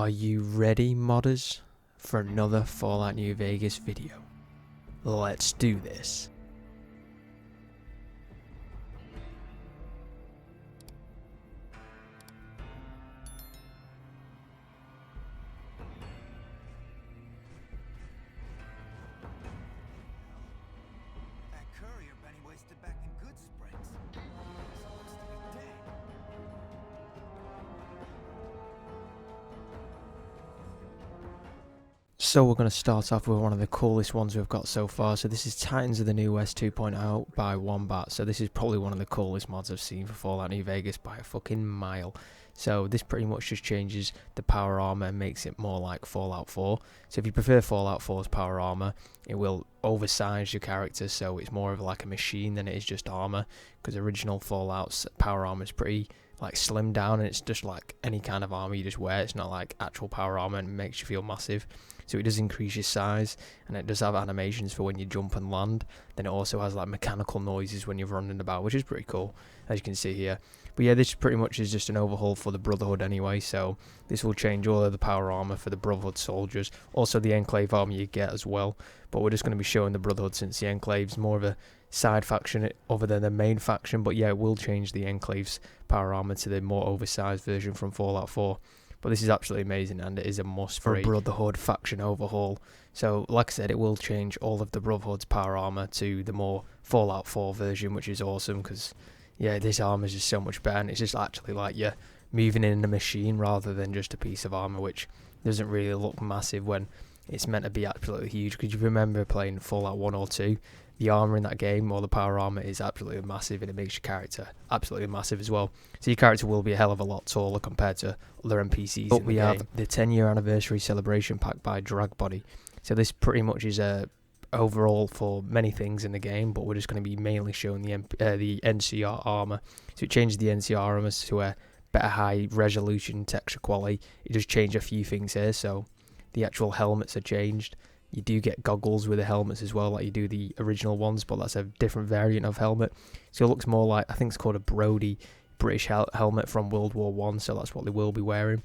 Are you ready, modders, for another Fallout New Vegas video? Let's do this. That courier Benny wasted back in Good Springs. Supposed to be dead. So we're going to start off with one of the coolest ones we've got so far. So this is Titans of the New West 2.0 by Wombat. So this is probably one of the coolest mods I've seen for Fallout New Vegas by a fucking mile. So this pretty much just changes the power armor and makes it more like Fallout 4. So if you prefer Fallout 4's power armor, it will oversize your character, so it's more of like a machine than it is just armor, because original Fallout's power armor is pretty like slimmed down, and it's just like any kind of armor you just wear. It's not like actual power armor and it makes you feel massive. So it does increase your size, and it does have animations for when you jump and land. Then it also has like mechanical noises when you're running about, which is pretty cool, as you can see here. But yeah, this pretty much is just an overhaul for the Brotherhood anyway, so this will change all of the power armor for the Brotherhood soldiers, also the Enclave armor you get as well. But we're just going to be showing the Brotherhood since the Enclave's more of a side faction other than the main faction. But yeah, it will change the Enclave's power armor to the more oversized version from Fallout 4. But this is absolutely amazing, and it is a must for a Brotherhood faction overhaul. So like I said, it will change all of the Brotherhood's power armor to the more Fallout 4 version, which is awesome, because yeah, this armor is just so much better, and it's just actually like you're moving in a machine rather than just a piece of armor, which doesn't really look massive when it's meant to be absolutely huge. Because you remember playing Fallout 1 or 2, the armor in that game, or the power armor, is absolutely massive, and it makes your character absolutely massive as well. So your character will be a hell of a lot taller compared to other NPCs. But we have the 10-year anniversary celebration pack by Dragbody. So this pretty much is a overall for many things in the game, but we're just going to be mainly showing the NCR armor. So it changes the NCR armor to a better high resolution texture quality. It does change a few things here, so the actual helmets are changed. You do get goggles with the helmets as well, like you do the original ones, but that's a different variant of helmet. So it looks more like, I think it's called a British helmet from World War One. So that's what they will be wearing.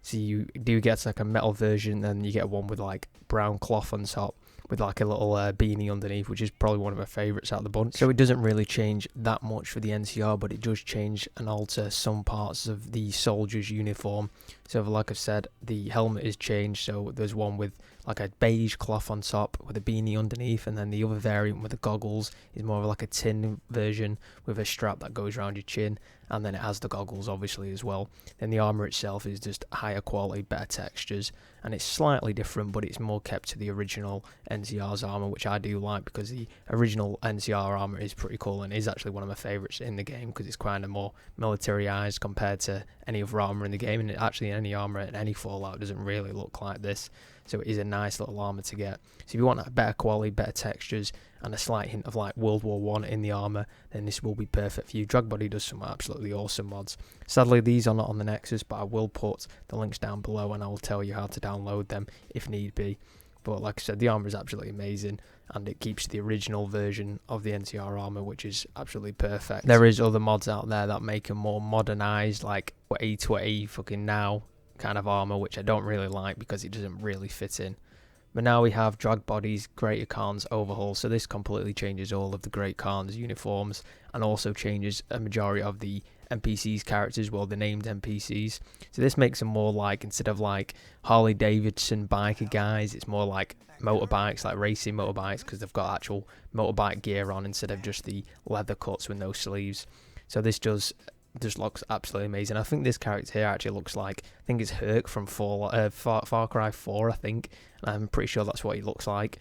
So you do get like a metal version, and you get one with like brown cloth on top, with like a little beanie underneath, which is probably one of my favourites out of the bunch. So it doesn't really change that much for the NCR, but it does change and alter some parts of the soldier's uniform. So like I've said, the helmet is changed, so there's one with like a beige cloth on top with a beanie underneath, and then the other variant with the goggles is more of like a tin version with a strap that goes around your chin, and then it has the goggles obviously as well. Then the armor itself is just higher quality, better textures, and it's slightly different, but it's more kept to the original NCR's armor, which I do like, because the original NCR armor is pretty cool and is actually one of my favorites in the game, because it's kind of more militarized compared to any other armor in the game, and actually any armor in any Fallout doesn't really look like this. So it is a nice little armor to get. So if you want a better quality, better textures, and a slight hint of like World War One in the armor, then this will be perfect for you. Dragbody does some absolutely awesome mods. Sadly, these are not on the Nexus, but I will put the links down below, and I will tell you how to download them if need be. But like I said, the armor is absolutely amazing, and it keeps the original version of the NCR armor, which is absolutely perfect. There is other mods out there that make a more modernized, like A20 fucking now kind of armor, which I don't really like because it doesn't really fit in. But now we have Dragbody's Greater Khan's Overhaul. So this completely changes all of the Great Khan's uniforms, and also changes a majority of the NPCs characters, well, the named NPCs. So this makes them more like, instead of like Harley Davidson biker guys, it's more like motorbikes, like racing motorbikes, because they've got actual motorbike gear on instead of just the leather cuts with no sleeves. So this just looks absolutely amazing. I think this character here actually looks like, I think it's Herc from Far Cry 4, I think. I'm pretty sure that's what he looks like.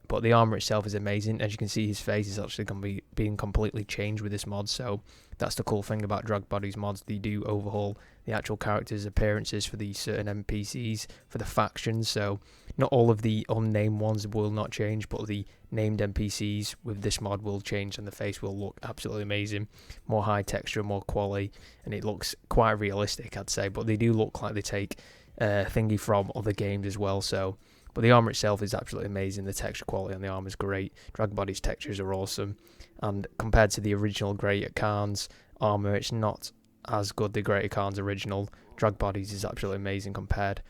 But the armor itself is amazing. As you can see, his face is actually going to be being completely changed with this mod. So that's the cool thing about Dragbody's mods. They do overhaul the actual characters' appearances for the certain NPCs for the factions. So not all of the unnamed ones will not change, but the named NPCs with this mod will change, and the face will look absolutely amazing. More high texture, more quality, and it looks quite realistic, I'd say. But they do look like they take thingy from other games as well. So, but the armor itself is absolutely amazing. The texture quality on the armor is great. Dragbody's textures are awesome, and compared to the original Greater Khan's armor, it's not as good. The Greater Khan's original Dragbody's is absolutely amazing compared.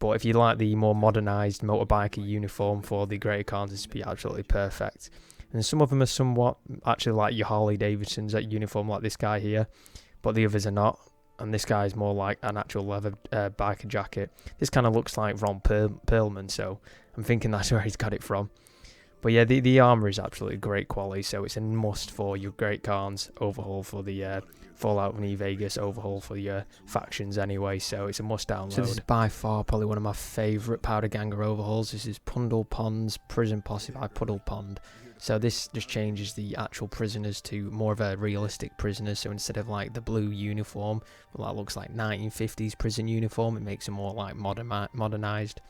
But if you like the more modernised motorbiker uniform for the Greater Khans, this would be absolutely perfect. And some of them are somewhat actually like your Harley Davidsons, that uniform like this guy here, but the others are not. And this guy is more like an actual leather biker jacket. This kind of looks like Ron Perlman, so I'm thinking that's where he's got it from. But yeah, the armour is absolutely great quality, so it's a must for your Great Khans, Overhaul for the Fallout New Vegas, Overhaul for your factions anyway, so it's a must download. So this is by far probably one of my favourite Powder Ganger overhauls. This is Puddlepond's Prison Posse by Puddlepond. So this just changes the actual prisoners to more of a realistic prisoners, so instead of like the blue uniform, well, that looks like 1950s prison uniform, it makes them more like modernised.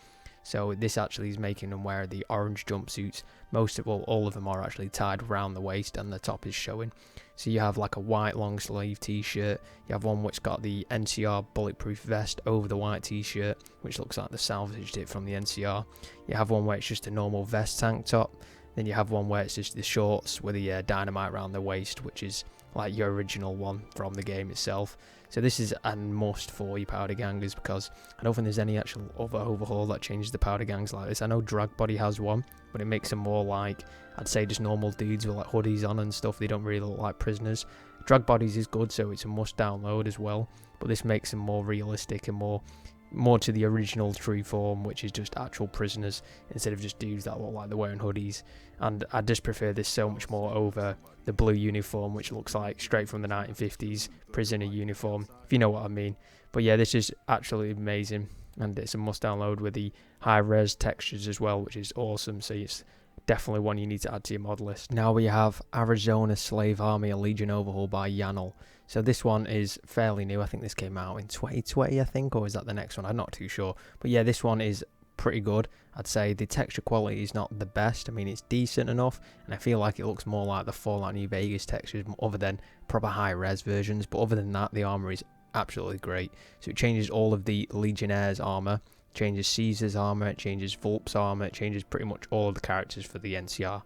So this actually is making them wear the orange jumpsuits. All of them are actually tied around the waist and the top is showing. So you have like a white long sleeve t-shirt. You have one which got the NCR bulletproof vest over the white t-shirt, which looks like they salvaged it from the NCR. You have one where it's just a normal vest tank top. Then you have one where it's just the shorts with the dynamite around the waist, which is like your original one from the game itself. So this is a must for your Powder Gangers, because I don't think there's any actual other overhaul that changes the Powder Gangs like this. I know Dragbody has one, but it makes them more like, I'd say, just normal dudes with like hoodies on and stuff. They don't really look like prisoners. Dragbodys is good, so it's a must download as well, but this makes them more realistic and more to the original true form, which is just actual prisoners instead of just dudes that look like they're wearing hoodies. And I just prefer this so much more over the blue uniform, which looks like straight from the 1950s prisoner uniform, if you know what I mean. But yeah, this is absolutely amazing, and it's a must download with the high res textures as well, which is awesome. So it's definitely one you need to add to your mod list. Now we have Arizona Slave Army, a Legion overhaul by Yanel. So this one is fairly new. I think this came out in 2020, I think, or is that the next one? I'm not too sure. But yeah, this one is pretty good. I'd say the texture quality is not the best. I mean, it's decent enough, and I feel like it looks more like the Fallout New Vegas textures other than proper high-res versions. But other than that, the armor is absolutely great. So it changes all of the Legionnaires' armor, changes Caesar's armor, it changes Vulp's armor, it changes pretty much all of the characters for the NCR.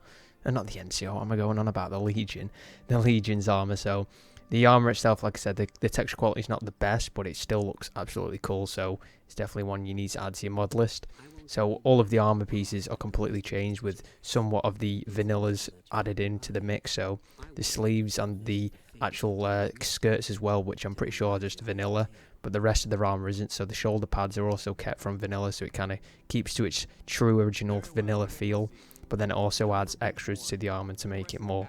Not the NCR, what am I going on about? The Legion. The Legion's armor. So the armor itself, like I said, the texture quality is not the best, but it still looks absolutely cool, so it's definitely one you need to add to your mod list. So all of the armor pieces are completely changed with somewhat of the vanillas added into the mix. So the sleeves and the actual skirts as well, which I'm pretty sure are just vanilla, but the rest of the armor isn't. So the shoulder pads are also kept from vanilla, so it kind of keeps to its true original vanilla feel, but then it also adds extras to the armor to make it more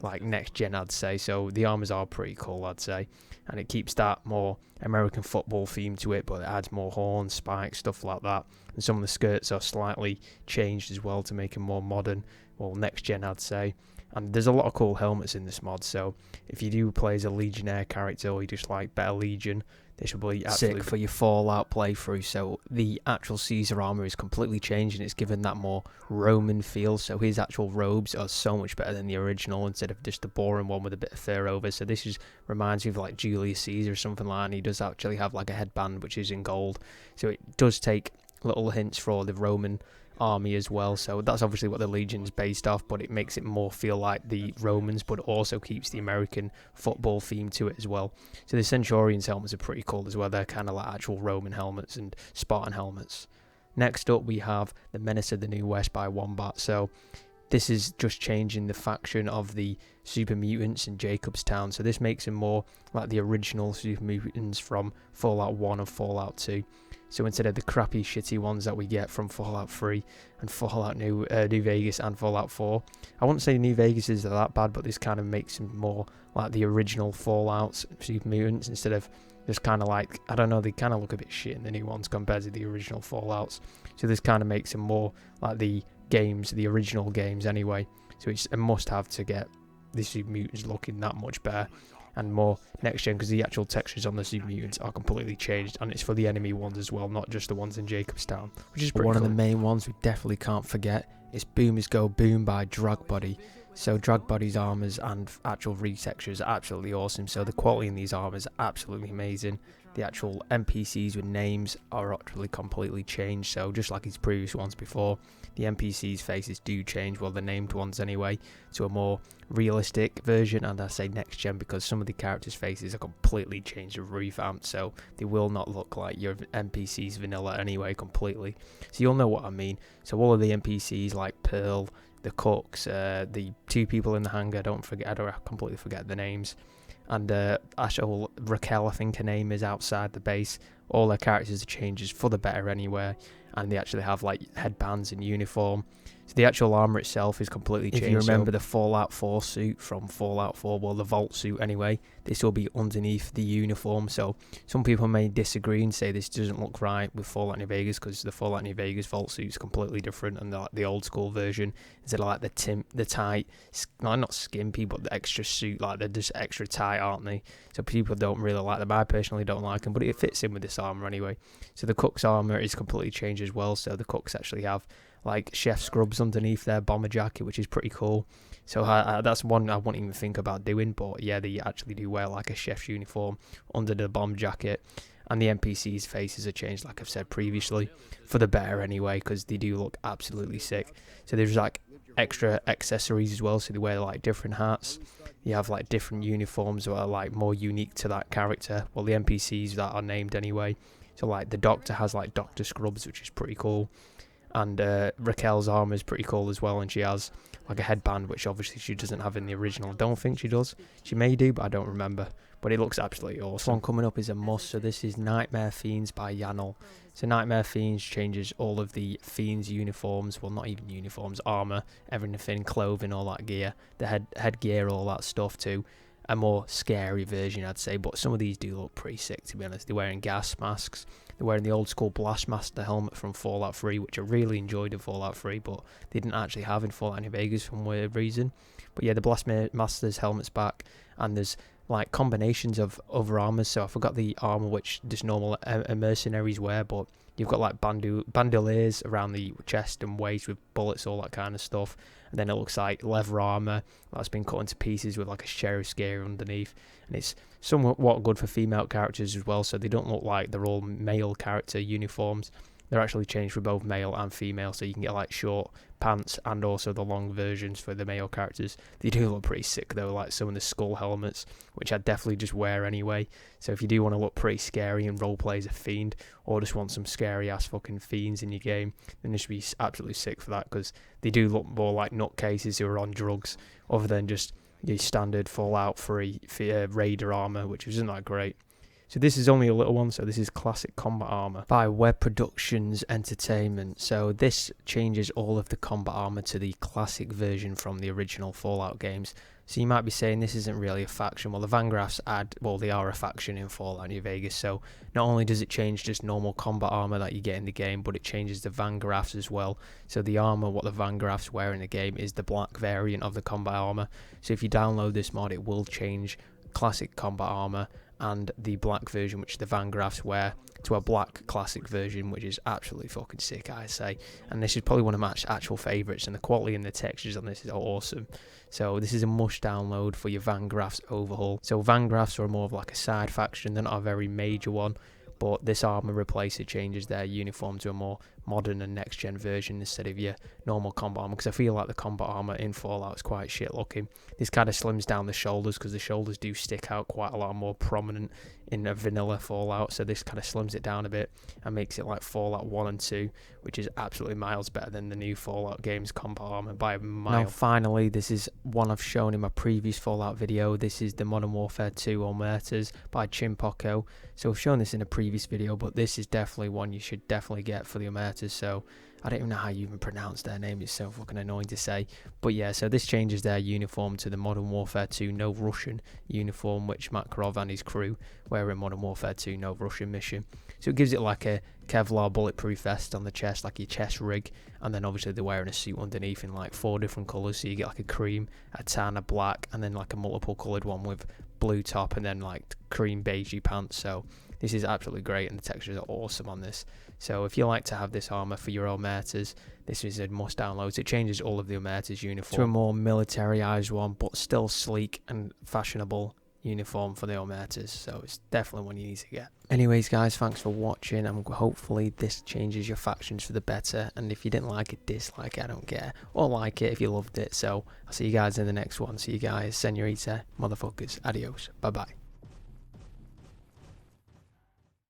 like next gen, I'd say. So the armors are pretty cool, I'd say, and it keeps that more American football theme to it, but it adds more horns, spikes, stuff like that. And some of the skirts are slightly changed as well to make them more modern, well, next gen, I'd say. And there's a lot of cool helmets in this mod, so if you do play as a Legionnaire character or you just like better Legion, this will be absolutely sick for your Fallout playthrough. So the actual Caesar armor is completely changed, and it's given that more Roman feel. So his actual robes are so much better than the original, instead of just the boring one with a bit of fur over. So this is reminds me of like Julius Caesar or something like that, and he does actually have like a headband which is in gold. So it does take little hints for the Roman army as well, so that's obviously what the Legion's based off, but it makes it more feel like the Romans, but also keeps the American football theme to it as well. So the Centurions helmets are pretty cool as well. They're kind of like actual Roman helmets and Spartan helmets. Next up we have the Menace of the New West by Wombat. So this is just changing the faction of the Super Mutants in Jacobstown, so this makes them more like the original Super Mutants from Fallout 1 and Fallout 2. So instead of the crappy, shitty ones that we get from Fallout 3 and Fallout New Vegas and Fallout 4, I wouldn't say New Vegas is that bad, but this kind of makes them more like the original Fallout Super Mutants, instead of just kind of like, I don't know, they kind of look a bit shit in the new ones compared to the original Fallouts. So this kind of makes them more like the games, the original games anyway. So it's a must-have to get the Super Mutants looking that much better and more next gen, because the actual textures on the Super Mutants are completely changed, and it's for the enemy ones as well, not just the ones in Jacobstown, which is pretty cool. One of the main ones we definitely can't forget is Boomers Go Boom by Dragbody. So Dragbody's armors and actual retextures are absolutely awesome, so the quality in these armors are absolutely amazing. The actual NPCs with names are actually completely changed, so just like his previous ones before, the NPCs' faces do change, well the named ones anyway, to a more realistic version, and I say next gen because some of the characters' faces are completely changed and revamped, so they will not look like your NPCs vanilla anyway completely. So you'll know what I mean. So all of the NPCs like Pearl, the cooks, the two people in the hangar, I completely forget the names, and actual Raquel, I think her name is, outside the base, all their characters are changes for the better anywhere, and they actually have like headbands and uniform. So the actual armour itself is completely changed. If you remember the Fallout 4 suit from Fallout 4, well the Vault suit anyway, this will be underneath the uniform. So some people may disagree and say this doesn't look right with Fallout New Vegas, because the Fallout New Vegas Vault suit is completely different, and the old school version, instead of like the tight, not skimpy, but the extra suit, like they're just extra tight, aren't they? So people don't really like them. I personally don't like them, but it fits in with this armour anyway. So the cook's armour is completely changed as well. So the cooks actually have like chef scrubs underneath their bomber jacket, which is pretty cool. So that's one I wouldn't even think about doing, but yeah, they actually do wear like a chef's uniform under the bomb jacket. And the NPCs' faces are changed, like I've said previously, for the better anyway, because they do look absolutely sick. So there's like extra accessories as well, so they wear like different hats. You have like different uniforms that are like more unique to that character, well the NPCs that are named anyway. So like the doctor has like doctor scrubs, which is pretty cool. And Raquel's armor is pretty cool as well, and she has like a headband, which obviously she doesn't have in the original. I don't think she does. She may do, but I don't remember. But it looks absolutely awesome. This one coming up is a must. So this is Nightmare Fiends by Yanel. So Nightmare Fiends changes all of the Fiends uniforms, well not even uniforms, armor, everything, clothing, all that gear, the headgear, all that stuff, to a more scary version, I'd say. But some of these do look pretty sick, to be honest. They're wearing gas masks. They're wearing the old school Blastmaster helmet from Fallout 3, which I really enjoyed in Fallout 3, but they didn't actually have in Fallout New Vegas for weird reason. But yeah, the Blastmaster's helmet's back, and there's like combinations of other armors. So I forgot the armor which just normal mercenaries wear, but you've got like bandoliers around the chest and waist with bullets, all that kind of stuff. And then it looks like leather armor that's been cut into pieces with like a sheriff's gear underneath, and it's somewhat good for female characters as well, so they don't look like they're all male character uniforms. They're actually changed for both male and female, so you can get like short pants and also the long versions for the male characters. They do look pretty sick though, like some of the skull helmets, which I'd definitely just wear anyway. So if you do want to look pretty scary and roleplay as a fiend, or just want some scary ass fucking fiends in your game, then this would be absolutely sick for that, because they do look more like nutcases who are on drugs, other than just your standard Fallout 3 Raider armor, which isn't that great. So this is only a little one, so this is Classic Combat Armor by Web Productions Entertainment. So this changes all of the combat armor to the classic version from the original Fallout games. So you might be saying this isn't really a faction. Well, the Vangraffs they are a faction in Fallout New Vegas. So not only does it change just normal combat armor that you get in the game, but it changes the Vangraffs as well. So the armor what the Vangraffs wear in the game is the black variant of the combat armor. So if you download this mod, it will change classic combat armor and the black version which the Vangraffs wear to a black classic version, which is absolutely fucking sick, I say. And this is probably one of my actual favourites, and the quality and the textures on this is awesome. So this is a must download for your Vangraffs Overhaul. So Vangraffs are more of like a side faction, they're not a very major one, but this armor replacer changes their uniform to a more modern and next gen version instead of your normal combat armor, because I feel like the combat armor in Fallout is quite shit looking. This kind of slims down the shoulders, because the shoulders do stick out quite a lot more prominent in a vanilla Fallout, so this kind of slims it down a bit and makes it like Fallout 1 and 2, which is absolutely miles better than the new Fallout games combat armor by a mile. Now finally, this is one I've shown in my previous Fallout video. This is the Modern Warfare 2 Omertas by Chimpoko. So I've shown this in a previous video, but this is definitely one you should definitely get for the Omertas. So I don't even know how you even pronounce their name, it's so fucking annoying to say. But yeah, so this changes their uniform to the Modern Warfare 2 No Russian uniform, which Makarov and his crew wear in Modern Warfare 2 No Russian mission. So it gives it like a Kevlar bulletproof vest on the chest, like your chest rig, and then obviously they're wearing a suit underneath in like 4 different colours, so you get like a cream, a tan, a black, and then like a multiple coloured one with blue top, and then like cream beigey pants. So this is absolutely great, and the textures are awesome on this. So if you like to have this armor for your Omertas, this is a must download. It changes all of the Omertas uniform to a more militarized one, but still sleek and fashionable uniform for the Omertas. So it's definitely one you need to get. Anyways guys, thanks for watching, and hopefully this changes your factions for the better, and if you didn't like it, dislike it, I don't care, or like it if you loved it. So I'll see you guys in the next one. See you guys, senorita, motherfuckers, adios, bye bye.